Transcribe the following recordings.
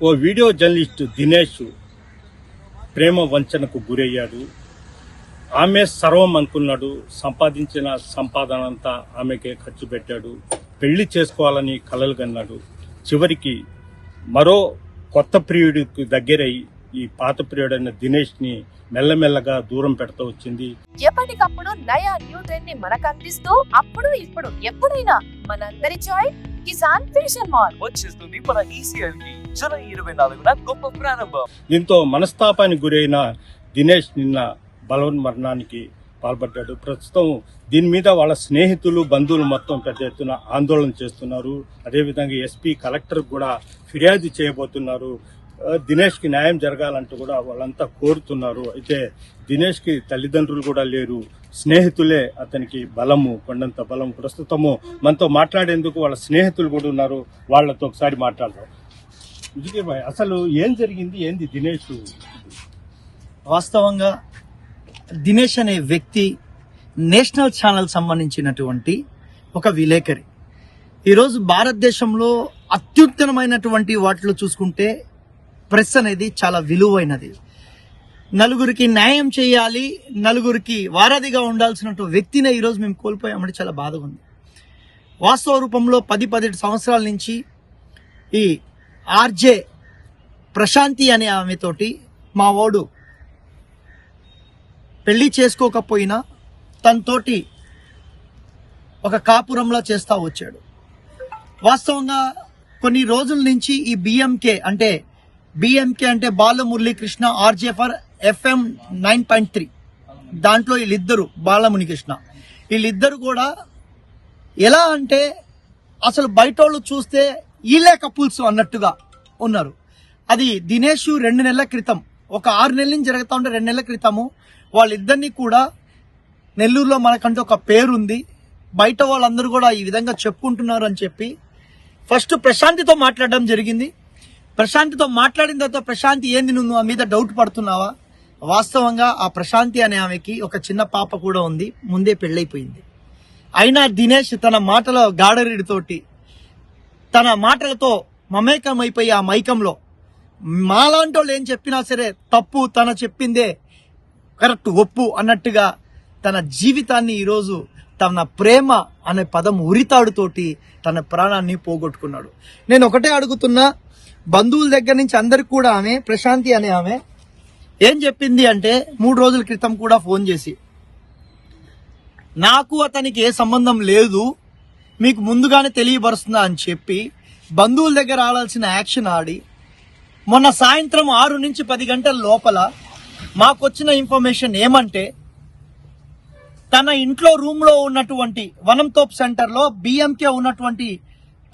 ఓ video journalist Dinesh ప్రేమ వంచనకు గురయ్యాడు. ఆమె సర్వం అనుకున్నాడు. సంపాదించిన సంపాదనంతా ఆమెకే ఖర్చు పెట్టాడు. పెళ్లి చేసుకోవాలని కలలు కన్నాడు. చివరికి మరో కొత్త ప్రియుడికి దగ్గరై ఈ పాత ప్రియుడైన దినేష్ ని మెల్లమెల్లగా దూరం పెడతా వచ్చింది. ఎప్పటికప్పుడు నయా న్యూ ట్రెండ్ ని మనకు అందిస్తూ అప్పుడు ఇప్పుడు ఎప్పుడైనా మనందరి చాయిస్ కిసాన్ ఫ్యాషన్ మాల్ వచ్చేస్తుంది మన ఈసీఎల్ కి జూలై 24న గొప్ప ప్రారంభం. దీంతో మనస్తాపానికి గురైన దినేష్ నిన్న బలవన్మరణానికి పాల్పడ్డాడు. ప్రస్తుతం దీని మీద వాళ్ళ స్నేహితులు బంధువులు మొత్తం పెద్ద ఎత్తున ఆందోళన చేస్తున్నారు. అదేవిధంగా ఎస్పీ కలెక్టర్ కూడా ఫిర్యాదు చేయబోతున్నారు. దినేష్ కి న్యాయం జరగాలంటూ కూడా వాళ్ళంతా కోరుతున్నారు. అయితే దినేష్ కి తల్లిదండ్రులు కూడా లేరు, స్నేహితులే అతనికి బలము, కొండంత బలం. ప్రస్తుతము మనతో మాట్లాడేందుకు వాళ్ళ స్నేహితులు కూడా ఉన్నారు. వాళ్ళతో ఒకసారి మాట్లాడదాం. విజయ్ భాయ్, అసలు ఏం జరిగింది, ఏంది దినేష్? వాస్తవంగా దినేష్ అనే వ్యక్తి నేషనల్ ఛానల్ సంబంధించినటువంటి ఒక విలేకరి. ఈరోజు భారతదేశంలో అత్యుత్తమమైనటువంటి వాటిలో చూసుకుంటే ప్రెస్ అనేది చాలా విలువైనది. నలుగురికి న్యాయం చేయాలి, నలుగురికి వారధిగా ఉండాల్సినటువంటి వ్యక్తినే ఈరోజు మేము కోల్పోయామంటే చాలా బాధగా ఉంది. వాస్తవ రూపంలో 10-17 సంవత్సరాల నుంచి ఈ ఆర్జే ప్రశాంతి అనే ఆమెతోటి మా వాడు పెళ్లి చేసుకోకపోయినా తనతోటి ఒక కాపురంలా చేస్తూ వచ్చాడు. వాస్తవంగా కొన్ని రోజుల నుంచి ఈ బిఎంకే అంటే బాలమురళీకృష్ణ ఆర్జే ఫర్ FM 9.3 దాంట్లో వీళ్ళిద్దరు బాలమురళీకృష్ణ వీళ్ళిద్దరు కూడా ఎలా అంటే అసలు బయట వాళ్ళు చూస్తే వీళ్ళే కపుల్స్ అన్నట్టుగా ఉన్నారు. అది దినేష్ 2 నెలల క్రితం, ఒక 6 నెలల నుంచి జరుగుతూ ఉంటే 2 నెలల క్రితము వాళ్ళిద్దరినీ కూడా నెల్లూరులో మనకంటే ఒక పేరుంది, బయట వాళ్ళందరూ కూడా ఈ విధంగా చెప్పుకుంటున్నారు అని చెప్పి ఫస్ట్ ప్రశాంతితో మాట్లాడడం జరిగింది. ప్రశాంతితో మాట్లాడిన తర్వాత ప్రశాంతి ఏంది నువ్వు ఆ మీద డౌట్ పడుతున్నావా? వాస్తవంగా ఆ ప్రశాంతి అనే ఆమెకి ఒక చిన్న పాప కూడా ఉంది, ముందే పెళ్ళైపోయింది. అయినా దినేష్ తన మాటల గాడరీడితోటి తన మాటలతో మమేకమైపోయి ఆ మైకంలో మాలాంటి వాళ్ళు ఏం చెప్పినా సరే తప్పు, తన చెప్పిందే కరెక్ట్, ఒప్పు అన్నట్టుగా తన జీవితాన్ని ఈరోజు తన ప్రేమ అనే పదం ఉరితాడుతోటి తన ప్రాణాన్ని పోగొట్టుకున్నాడు. నేను ఒకటే అడుగుతున్నా, బంధువుల దగ్గర నుంచి అందరికి కూడా ఆమె ప్రశాంతి అనే ఆమె ఏం చెప్పింది అంటే 3 రోజుల క్రితం కూడా ఫోన్ చేసి నాకు అతనికి ఏ సంబంధం లేదు, మీకు ముందుగానే తెలియపరుస్తున్నా అని చెప్పి బంధువుల దగ్గర ఆడాల్సిన యాక్షన్ ఆడి మొన్న సాయంత్రం 6 నుంచి 10 గంటల లోపల మాకొచ్చిన ఇన్ఫర్మేషన్ ఏమంటే తన ఇంట్లో రూమ్ లో ఉన్నటువంటి వనంతోప్ సెంటర్ లో బిఎంకే ఉన్నటువంటి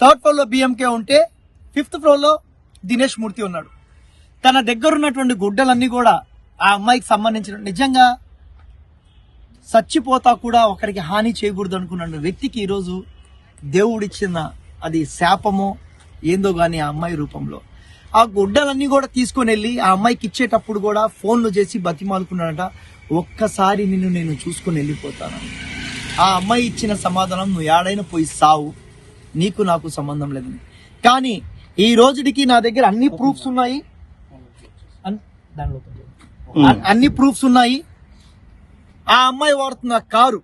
3rd ఫ్లోర్ లో బిఎంకే ఉంటే 5th ఫ్లోర్ లో దినేష్ మూర్తి ఉన్నాడు. తన దగ్గర ఉన్నటువంటి గుడ్డలన్నీ కూడా ఆ అమ్మాయికి సంబంధించిన, నిజంగా చచ్చిపోతా కూడా ఒకరికి హాని చేయకూడదు అనుకున్న వ్యక్తికి ఈరోజు దేవుడిచ్చిన అది శాపమో ఏందో గాని ఆ అమ్మాయి రూపంలో ఆ గుడ్డలన్నీ కూడా తీసుకొని వెళ్ళి ఆ అమ్మాయికి ఇచ్చేటప్పుడు కూడా ఫోన్లు చేసి బతిమాలుకున్నాడట, ఒక్కసారి నిన్ను నేను చూసుకొని వెళ్ళిపోతాను. ఆ అమ్మాయి ఇచ్చిన సమాధానం, నువ్వు ఏడైనా పోయి సావు, నీకు నాకు సంబంధం లేదని. కానీ ఈ రోజుకి నా దగ్గర అన్ని ప్రూఫ్స్ ఉన్నాయి, అన్ని ప్రూఫ్స్ ఉన్నాయి. ఆ అమ్మాయి వాడుతున్న కారు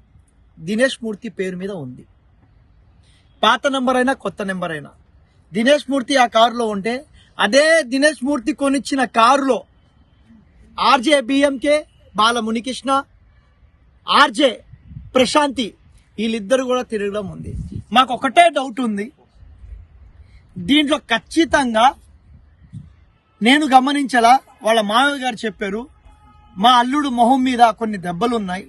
దినేష్ మూర్తి పేరు మీద ఉంది. పాత నెంబర్ అయినా కొత్త నెంబర్ అయినా దినేష్ మూర్తి ఆ కారులో ఉంటే అదే దినేష్ మూర్తి కొనిచ్చిన కారులో RJ BMK Balamuralikrishna RJ Prashanthi వీళ్ళిద్దరు కూడా తిరగడం ఉంది. మాకు ఒకటే డౌట్ ఉంది, దీంట్లో ఖచ్చితంగా నేను గమనించలా, వాళ్ళ మామయ్య గారు చెప్పారు మా అల్లుడు మొహం మీద కొన్ని దెబ్బలు ఉన్నాయి,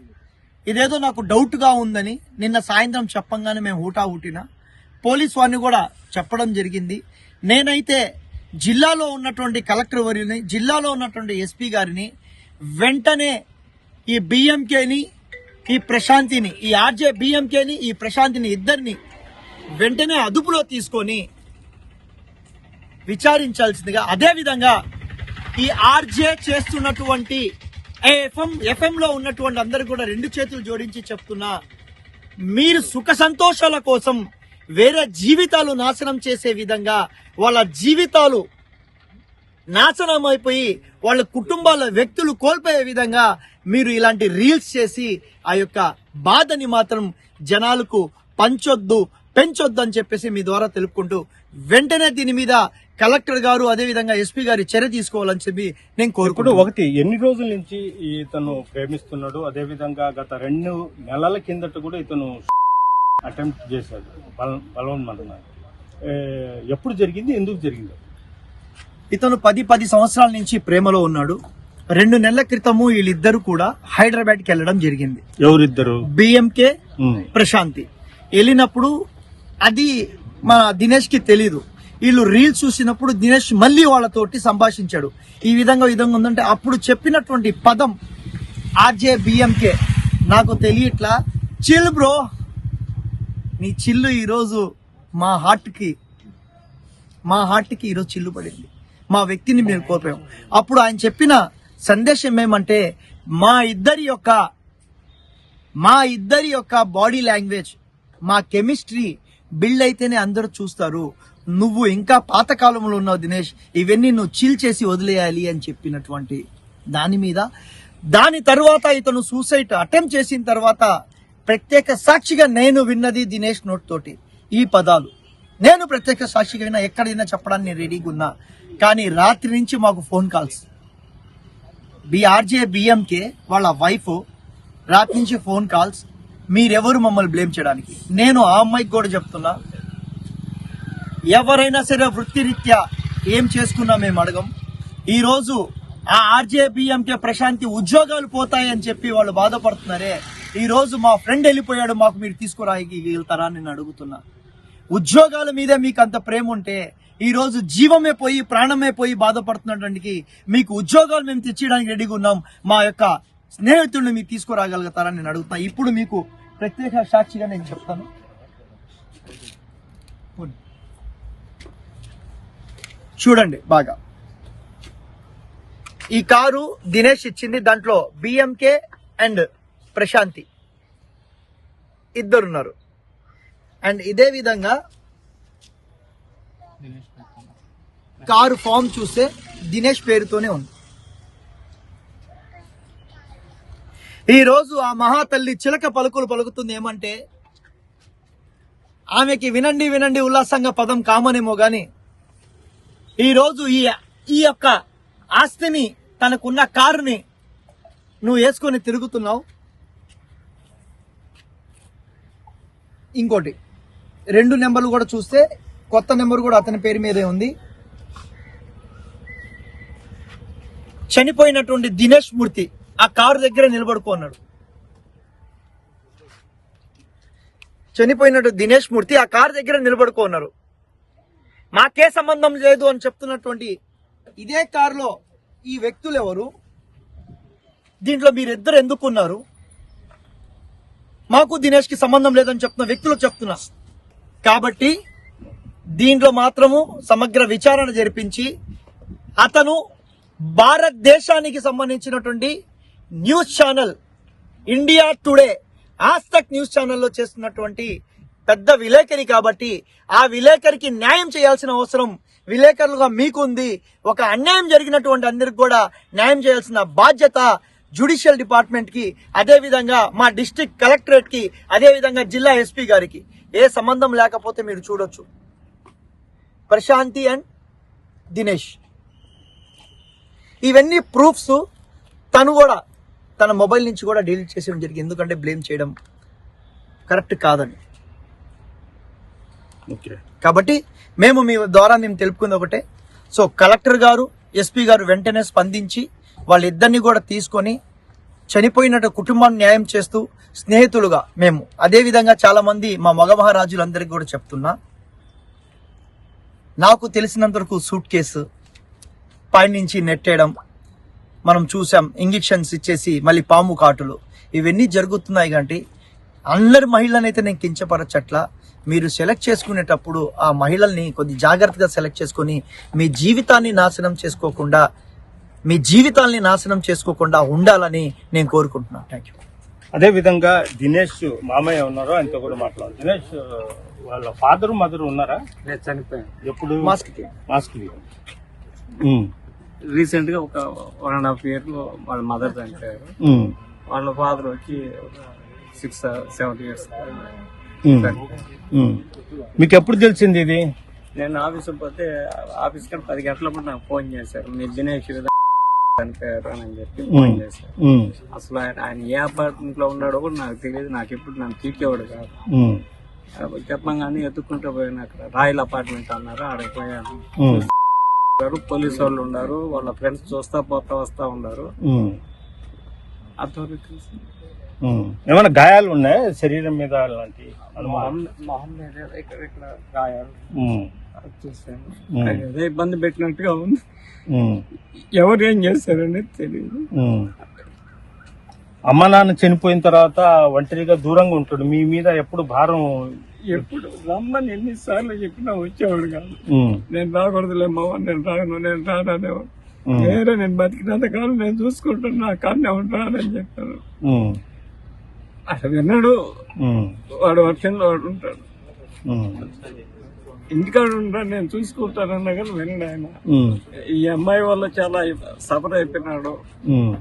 ఇదేదో నాకు డౌట్గా ఉందని నిన్న సాయంత్రం చెప్పంగానే మేము ఊటిన పోలీస్ వారిని కూడా చెప్పడం జరిగింది. నేనైతే జిల్లాలో ఉన్నటువంటి కలెక్టర్ వర్యుని, జిల్లాలో ఉన్నటువంటి ఎస్పీ గారిని వెంటనే ఈ బిఎంకేని, ఈ ప్రశాంతిని, ఈ ఆర్జే బిఎంకేని, ఈ ప్రశాంతిని ఇద్దరిని వెంటనే అదుపులో తీసుకొని విచారించాల్సిందిగా, అదేవిధంగా ఈ ఆర్జే చేస్తున్నటువంటి FM లో ఉన్నటువంటి అందరు కూడా 2 చేతులు జోడించి చెప్తున్నా, మీరు సుఖ సంతోషాల కోసం వేరే జీవితాలు నాశనం చేసే విధంగా వాళ్ళ జీవితాలు నాశనం అయిపోయి వాళ్ళ కుటుంబాల వ్యక్తులు కోల్పోయే విధంగా మీరు ఇలాంటి రీల్స్ చేసి ఆ యొక్క బాధని మాత్రం జనాలకు పంచొద్దు పెంచొద్దు అని చెప్పేసి మీ ద్వారా తెలుపుకుంటూ వెంటనే దీని మీద కలెక్టర్ గారు అదేవిధంగా ఎస్పీ గారి చర్య తీసుకోవాలని చెప్పి నేను ఇప్పుడు కోరుకుంటున్నాను. ఒకటి ఎన్ని రోజుల నుంచి ఇతను ప్రేమిస్తున్నాడు, అదేవిధంగా గత 2 నెలల కిందట కూడా ఇతను అటెంప్ట్ చేశాడు బలవన్మరణాన్ని. ఎప్పుడు జరిగింది, ఎందుకు జరిగింది? ఇతను 10 సంవత్సరాల నుంచి ప్రేమలో ఉన్నాడు. 2 నెలల క్రితము వీళ్ళిద్దరు కూడా హైదరాబాద్కి వెళ్ళడం జరిగింది. ఎవరిద్దరు? బిఎంకే ప్రశాంతి వెళ్ళినప్పుడు అది మన దినేష్ కి తెలీదు. వీళ్ళు రీల్స్ చూసినప్పుడు దినేష్ మళ్ళీ వాళ్ళతోటి సంభాషించాడు. ఈ విధంగా ఉందంటే అప్పుడు చెప్పినటువంటి పదం ఆర్జే బిఎంకే నాకు తెలియట్లా, చిల్ బ్రో, నీ చిల్లు ఈరోజు మా హార్ట్కి ఈరోజు చిల్లు పడింది. మా వ్యక్తిని మేము కోల్పోయాం. అప్పుడు ఆయన చెప్పిన సందేశం ఏమంటే మా ఇద్దరి యొక్క బాడీ లాంగ్వేజ్, మా కెమిస్ట్రీ బిల్డ్ అయితేనే అందరూ చూస్తారు. నువ్వు ఇంకా పాతకాలంలో ఉన్నావు దినేష్, ఇవన్నీ నువ్వు చిల్ చేసి వదిలేయాలి అని చెప్పినటువంటి దాని మీద. దాని తర్వాత ఇతను సూసైడ్ అటెంప్ట్ చేసిన తర్వాత ప్రత్యేక సాక్షిగా నేను విన్నది దినేష్ నోట్ తోటి ఈ పదాలు. నేను ప్రత్యేక సాక్షిగా అయినా ఎక్కడైనా చెప్పడానికి నేను రెడీగా ఉన్నా. కానీ రాత్రి నుంచి మాకు ఫోన్ కాల్స్, ఆర్జే బిఎంకే వాళ్ళ వైఫ్ రాత్రి నుంచి ఫోన్ కాల్స్, మీరెవరు మమ్మల్ని బ్లేమ్ చేయడానికి. నేను ఆ అమ్మాయికి కూడా చెప్తున్నా, ఎవరైనా సరే వృత్తిరీత్యా ఏం చేసుకున్నా మేము అడగం. ఈరోజు ఆ ఆర్జే బిఎంకే ప్రశాంతి ఉద్యోగాలు పోతాయని చెప్పి వాళ్ళు బాధపడుతున్నారే, ఈ రోజు మా ఫ్రెండ్ వెళ్ళిపోయాడు, మాకు మీరు తీసుకురాగలుగుతారా అని నేను అడుగుతున్నా. ఉద్యోగాల మీదే మీకు అంత ప్రేమ ఉంటే ఈ రోజు జీవమే పోయి ప్రాణమే పోయి బాధపడుతున్నటువంటి మీకు ఉద్యోగాలు మేము తెచ్చడానికి రెడీగా ఉన్నాం, మా యొక్క స్నేహితుడిని మీరు తీసుకురాగలుగుతారని నేను అడుగుతున్నా. ఇప్పుడు మీకు ప్రత్యేక సాక్షిగా నేను చెప్తాను. చూడండి బాగా, ఈ కారు దినేష్ ఇచ్చింది, దాంట్లో బిఎంకే అండ్ ప్రశాంతి ఇద్దరున్నారు. అండ్ ఇదే విధంగా కారు ఫామ్ చూస్తే దినేష్ పేరుతోనే ఉంది. ఈ రోజు ఆ మహాతల్లి చిలక పలుకులు పలుకుతుంది ఏమంటే, ఆమెకి వినండి వినండి ఉల్లాసంగా పదం కామనేమో గాని ఈ రోజు ఈ యొక్క ఆస్తిని, తనకున్న కారుని నువ్వు వేసుకొని తిరుగుతున్నావు. ఇంకోటి 2 నెంబర్లు కూడా చూస్తే కొత్త నెంబర్ కూడా అతని పేరు మీదే ఉంది. చనిపోయినటువంటి దినేష్ మూర్తి ఆ కారు దగ్గర నిలబడుకున్నాడు. చనిపోయినట్టు దినేష్ మూర్తి ఆ కారు దగ్గర నిలబడుకున్నారు. మాకే సంబంధం లేదు అని చెప్తున్నటువంటి ఇదే కారులో ఈ వ్యక్తులు ఎవరు, దీంట్లో మీరిద్దరు ఎందుకున్నారు, మాకు దినేష్ కి సంబంధం లేదని చెప్తున్న వ్యక్తులు చెప్తున్నా. కాబట్టి దీంట్లో మాత్రము సమగ్ర విచారణ జరిపించి అతను భారతదేశానికి సంబంధించినటువంటి news channel India today, Aaj Tak news ఛానల్లో చేస్తున్నటువంటి పెద్ద విలేకరి కాబట్టి ఆ విలేకరికి న్యాయం చేయాల్సిన అవసరం విలేకరులుగా మీకుంది. ఒక అన్యాయం జరిగినటువంటి అందరికి కూడా న్యాయం చేయాల్సిన బాధ్యత జ్యుడిషియల్ డిపార్ట్మెంట్ కి, అదేవిధంగా మా డిస్ట్రిక్ట్ కలెక్టరేట్ కి, అదేవిధంగా జిల్లా ఎస్పీ గారికి. ఏ సంబంధం లేకపోతే మీరు చూడొచ్చు, ప్రశాంతి అండ్ దినేష్ ఇవన్నీ ప్రూఫ్స్ తను కూడా తన మొబైల్ నుంచి కూడా డిలీట్ చేసేయడం జరిగింది. ఎందుకంటే బ్లేమ్ చేయడం కరెక్ట్ కాదని. కాబట్టి మేము మీ ద్వారా తెలుపుకుంది ఒకటే, సో కలెక్టర్ గారు ఎస్పీ గారు వెంటనే స్పందించి వాళ్ళిద్దరిని కూడా తీసుకొని చనిపోయినట్టు కుటుంబాన్ని న్యాయం చేస్తూ స్నేహితులుగా మేము, అదేవిధంగా చాలా మంది మా మగ మహారాజులందరికీ కూడా చెప్తున్నా, నాకు తెలిసినంత వరకు సూట్ కేసు పైనుంచి నెట్టేయడం మనం చూసాం, ఇంజెక్షన్స్ ఇచ్చేసి మళ్ళీ పాము కాటులు ఇవన్నీ జరుగుతున్నాయి. కాబట్టి అందరి మహిళనైతే నేను కించపరచట్లా. మీరు సెలెక్ట్ చేసుకునేటప్పుడు ఆ మహిళల్ని కొద్ది జాగ్రత్తగా సెలెక్ట్ చేసుకొని మీ జీవితాన్ని నాశనం చేసుకోకుండా ఉండాలని నేను కోరుకుంటున్నాను. Thank you. అదే విధంగా దినేష్ మామయ్య ఉన్నారో ఆయనతో కూడా మాట్లాడారు. దినేష్ వాళ్ళ ఫాదర్ మదర్ ఉన్నారా? చనిపోయాను. ఎప్పుడు? మాస్క్ మాస్క్ రీసెంట్ గా ఒక 1.5 year లో వాళ్ళ మదర్ చనిపోయారు. ఉమ్, వాళ్ళ ఫాదర్ వచ్చి 6-7 years ఉమ్. మీకు ఎప్పుడు తెలిసింది ఇది? నేను ఆఫీస్ పోతే ఆఫీస్ కానీ 10 గంటలప్పుడు నాకు ఫోన్ చేశారు, మీరు దినేష్ చనిపోయారు అని చెప్పి ఫోన్ చేశారు. ఉమ్, అసలు ఆయన ఏ అపార్ట్మెంట్ లో ఉన్నాడో కూడా నాకు తెలియదు. నాకు ఎప్పుడు నన్ను తీర్చేవాడు కాదు. ఉమ్, చెప్పగానే ఎత్తుకుంటూ పోయిన అక్కడ రాయల్ అపార్ట్మెంట్ అన్నారు, ఆడకి పోయాను. ఉమ్, పోలీసు వాళ్ళు ఉన్నారు, వాళ్ళ ఫ్రెండ్స్ చూస్తా పోతా వస్తా ఉన్నారు. ఉమ్, అంతవరకు తెలిసి ఉమ్. ఏమైనా గాయాలు ఉన్నాయా శరీరం మీద అలాంటి? మొహం మీద ఇక్కడ గాయాలు ఉమ్, చూసాను. ఉమ్. అదే ఇబ్బంది పెట్టినట్టుగా ఉంది. ఉమ్, ఎవరు ఏం చేస్తారని తెలియదు. ఉమ్. అమ్మ నాన్న చనిపోయిన తర్వాత ఒంటరిగా దూరంగా ఉంటాడు. మీ మీద ఎప్పుడు భారం? ఎప్పుడు రమ్మని ఎన్నిసార్లు చెప్పినా వచ్చేవాడు కాదు. ఉమ్, నేను రాకూడదులే మావ, నేను రాననేవాడు. ఉమ్, వేరే నేను బతికినంత కాలం నేను చూసుకుంటాను, నా కాన్నే ఉంటానని చెప్పాను. ఉమ్, అసలు విన్నాడు. ఉమ్, వాడు వర్షంలో వాడు ఉంటాడు, ఉమ్, ఇంటికాడు ఉంటాడు, నేను చూసుకుంటానన్నా కానీ వినడు ఆయన. ఉమ్, ఈ అమ్మాయి వల్ల చాలా సఫర్ అయిపోయినాడు. ఉమ్,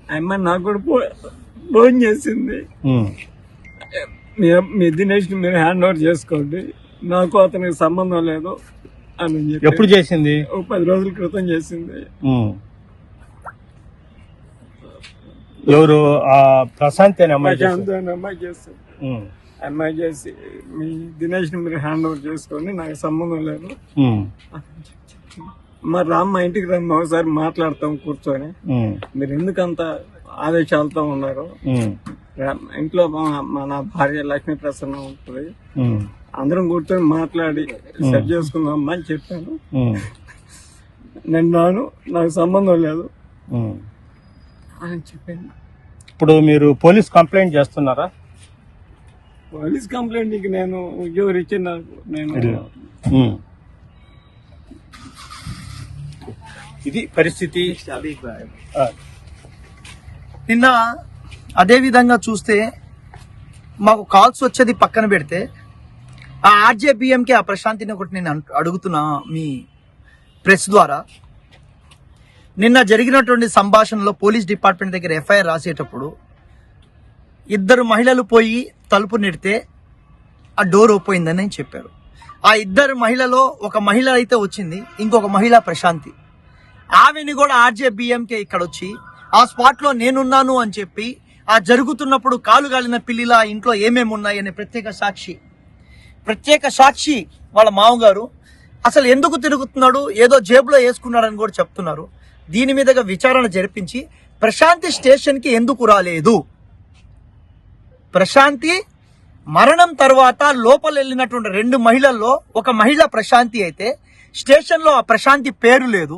ఆ అమ్మాయి నాకు కూడా ఫోన్ చేసింది, ఉమ్, మీ దినేష్ ని మీరు హ్యాండ్ ఓవర్ చేసుకోండి, నాకు అతనికి సంబంధం లేదు అని చెప్పి. ఎప్పుడు చేసింది? ఒక 10 రోజుల క్రితం చేసింది. ఉమ్. ఎవరు? ఆ ప్రశాంతి అనే అమ్మాయి చేసింది. ప్రశాంత్ అనే అమ్మాయి చేస్తుంది. ఉమ్, అమ్మాయి చేసి మీ దినేష్ ని మీరు హ్యాండ్ ఓవర్ చేసుకోండి, నాకు సంబంధం లేదు. ఉమ్, మరి రామ్మ ఇంటికి రమ్మ, ఒకసారి మాట్లాడతాం కూర్చొని. ఉమ్, మీరు ఎందుకంత ఆదేశాలతో ఉన్నారు? ఉమ్, ఇంట్లో మన భార్య లక్ష్మీ ప్రసన్న ఉంటుంది, ఉమ్, అందరం కూర్చొని మాట్లాడి సెట్ చేసుకుందాం అని చెప్పాను. ఉమ్, నేను రాను, నాకు సంబంధం లేదు ఉమ్. అని చెప్పాను. ఇప్పుడు మీరు పోలీస్ కంప్లైంట్ చేస్తున్నారా? పోలీస్ కంప్లైంట్ నేను ఉద్యోగం ఇచ్చి నేను ఉమ్. ఇది పరిస్థితి. ఆ, నిన్న అదే విధంగా చూస్తే మాకు కాల్స్ వచ్చేది పక్కన పెడితే ఆ ఆర్జేబిఎంకి ఆ ప్రశాంతిని ఒకటి నేను అడుగుతున్నా మీ ప్రెస్ ద్వారా. నిన్న జరిగినటువంటి సంభాషణలో పోలీస్ డిపార్ట్మెంట్ దగ్గర ఎఫ్ఐఆర్ రాసేటప్పుడు 2 మహిళలు పోయి తలుపు నెడితే ఆ డోర్ ఓపెన్ అని చెప్పారు. ఆ 2 మహిళలో ఒక మహిళ అయితే వచ్చింది, ఇంకొక మహిళ ప్రశాంతి. ఆమెని కూడా ఆర్జేబిఎంకే ఇక్కడ వచ్చి ఆ స్పాట్ లో నేనున్నాను అని చెప్పి, ఆ జరుగుతున్నప్పుడు కాలు గాలిన పిల్లిలా ఇంట్లో ఏమేమి ఉన్నాయి అనే ప్రత్యేక సాక్షి వాళ్ళ మామగారు అసలు ఎందుకు తిరుగుతున్నాడు, ఏదో జేబులో వేసుకున్నాడని కూడా చెప్తున్నారు. దీని మీదగా విచారణ జరిపించి ప్రశాంతి స్టేషన్ కి ఎందుకు రాలేదు, ప్రశాంతి మరణం తర్వాత లోపల వెళ్ళినటువంటి 2 మహిళల్లో ఒక మహిళ ప్రశాంతి అయితే స్టేషన్ లో ఆ ప్రశాంతి పేరు లేదు.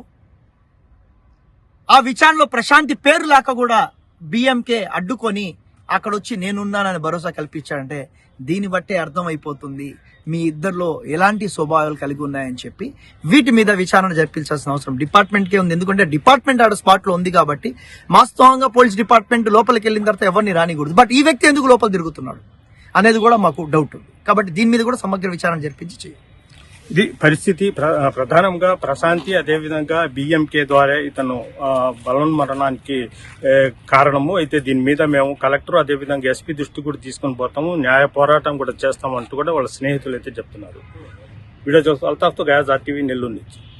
ఆ విచారణలో ప్రశాంతి పేరు లేక కూడా బిఎంకే అడ్డుకొని అక్కడ వచ్చి నేనున్నానని భరోసా కల్పించాడంటే దీన్ని బట్టే అర్థమైపోతుంది మీ ఇద్దరిలో ఎలాంటి స్వభావాలు కలిగి ఉన్నాయని చెప్పి. వీటి మీద విచారణ జరిపించాల్సిన అవసరం డిపార్ట్మెంట్కే ఉంది. ఎందుకంటే డిపార్ట్మెంట్ ఆడ స్పాట్ లో ఉంది కాబట్టి వాస్తవంగా పోలీస్ డిపార్ట్మెంట్ లోపలికి వెళ్ళిన తర్వాత ఎవరిని రానికూడదు. బట్ ఈ వ్యక్తి ఎందుకు లోపల తిరుగుతున్నాడు అనేది కూడా మాకు డౌట్ ఉంది. కాబట్టి దీని మీద కూడా సమగ్ర విచారణ జరిపించి చేయాలి. ఇది పరిస్థితి. ప్రధానంగా ప్రశాంతి, అదేవిధంగా బిఎంకే ద్వారా ఇతను బలవన్మరణానికి కారణము. అయితే దీని మీద మేము కలెక్టర్ అదేవిధంగా ఎస్పీ దృష్టి కూడా తీసుకొని పోతాము, న్యాయ పోరాటం కూడా చేస్తామంటూ కూడా వాళ్ళ స్నేహితులు అయితే చెప్తున్నారు. వీడియో చూస్తూ అల్తాఫ్తో గయాజ్ RTV నెల్లూరు నుంచి.